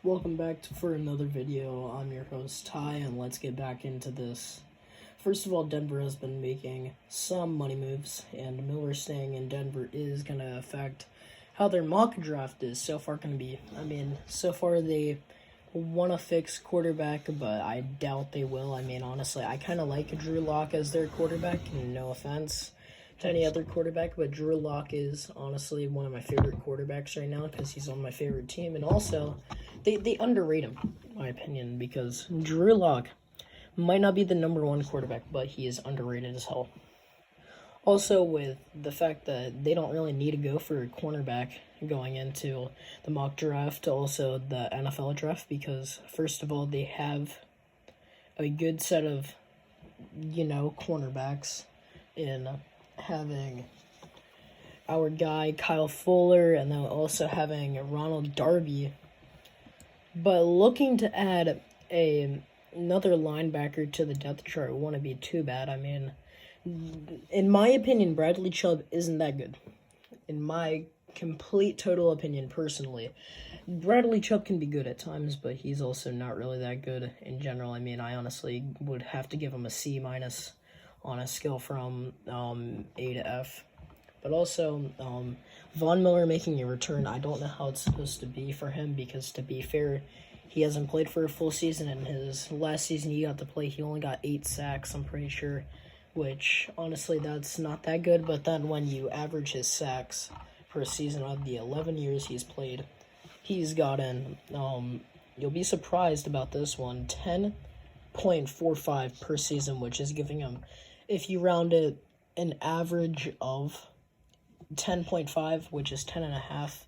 Welcome back for another video. I'm your host Ty, and let's get back into this. First of all, Denver has been making some money moves, and Miller staying in Denver is going to affect how their mock draft is so far going to be. So far they want to fix quarterback, but I doubt they will. Honestly, I kind of like Drew Lock as their quarterback, no offense to any other quarterback, but Drew Lock is honestly one of my favorite quarterbacks right now because he's on my favorite team, and also they underrate him, in my opinion, because Drew Lock might not be the number one quarterback, but he is underrated as hell. Also, with the fact that they don't really need to go for a cornerback going into the mock draft, also the NFL draft, because first of all, they have a good set of, cornerbacks in having our guy Kyle Fuller, and then also having Ronald Darby, but looking to add another linebacker to the depth chart wouldn't be too bad. In my opinion, Bradley Chubb isn't that good. In my complete total opinion, personally, Bradley Chubb can be good at times, but he's also not really that good in general. I honestly would have to give him a C- on a scale from A to F. But also, Von Miller making a return, I don't know how it's supposed to be for him, because to be fair, he hasn't played for a full season. In his last season he got to play, he only got 8 sacks, I'm pretty sure, which, honestly, that's not that good. But then when you average his sacks per season out of the 11 years he's played, he's gotten, you'll be surprised about this one, 10.45 per season, which is giving him, if you round it, an average of 10.5, which is 10.5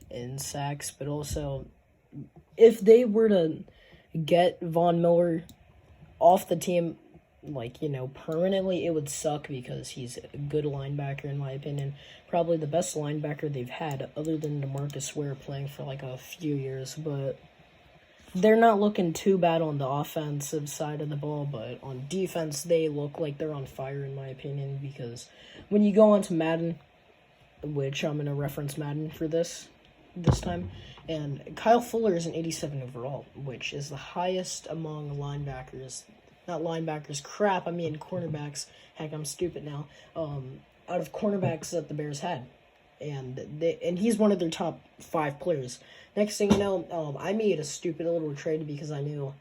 in sacks. But also, if they were to get Von Miller off the team, permanently, it would suck, because he's a good linebacker, in my opinion. Probably the best linebacker they've had, other than DeMarcus Ware playing for a few years. But they're not looking too bad on the offensive side of the ball, but on defense, they look like they're on fire, in my opinion, because when you go onto Madden, which I'm going to reference Madden for this time, and Kyle Fuller is an 87 overall, which is the highest among linebackers. Not linebackers, cornerbacks. Heck, I'm stupid now. Out of cornerbacks that the Bears had. And he's one of their top 5 players. Next thing you know, I made a stupid little trade because I knew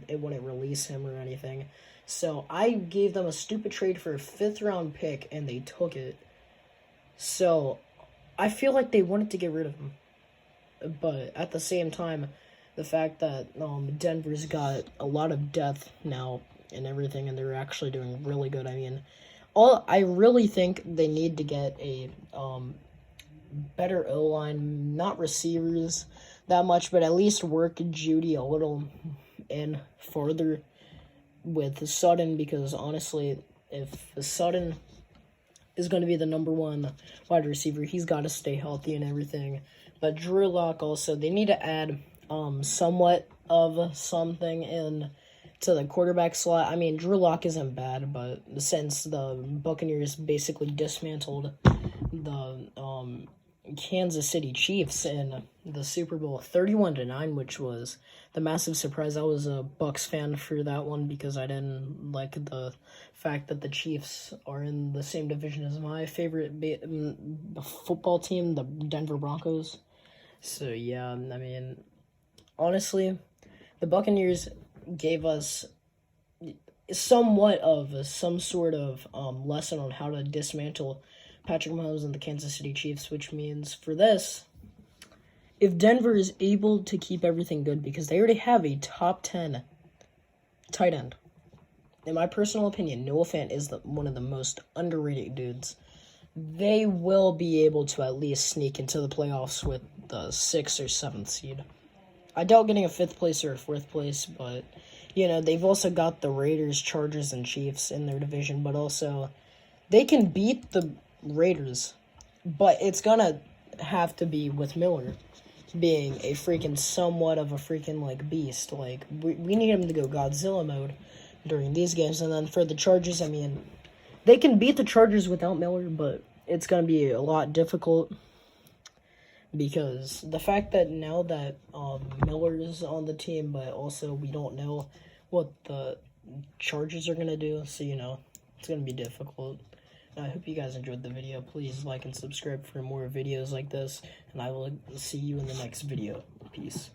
it wouldn't release him or anything. So I gave them a stupid trade for a 5th round pick, and they took it. So I feel like they wanted to get rid of him. But at the same time, the fact that Denver's got a lot of depth now and everything, and they're actually doing really good. I really think they need to get a better O-line, not receivers that much, but at least work Judy a little in further with Sutton, because honestly, if Sutton is going to be the number 1 wide receiver, he's got to stay healthy and everything. But Drew Lock also, they need to add somewhat of something in to the quarterback slot. Drew Lock isn't bad, but since the Buccaneers basically dismantled the Kansas City Chiefs in the Super Bowl 31-9, which was the massive surprise. I was a Bucs fan for that one because I didn't like the fact that the Chiefs are in the same division as my favorite football team, the Denver Broncos. So yeah, honestly, the Buccaneers gave us somewhat of some sort of lesson on how to dismantle Patrick Mahomes and the Kansas City Chiefs, which means for this, if Denver is able to keep everything good, because they already have a top 10 tight end. In my personal opinion, Noah Fant is one of the most underrated dudes. They will be able to at least sneak into the playoffs with the 6th or 7th seed. I doubt getting a 5th place or a 4th place, but, they've also got the Raiders, Chargers, and Chiefs in their division, but also they can beat the Raiders, but it's gonna have to be with Miller being a freaking somewhat of a freaking beast. We need him to go Godzilla mode during these games. And then for the Chargers, they can beat the Chargers without Miller, but it's gonna be a lot difficult. because the fact that now that Miller's on the team, but also we don't know what the Chargers are going to do, so, it's going to be difficult. I hope you guys enjoyed the video. Please like and subscribe for more videos like this, and I will see you in the next video. Peace.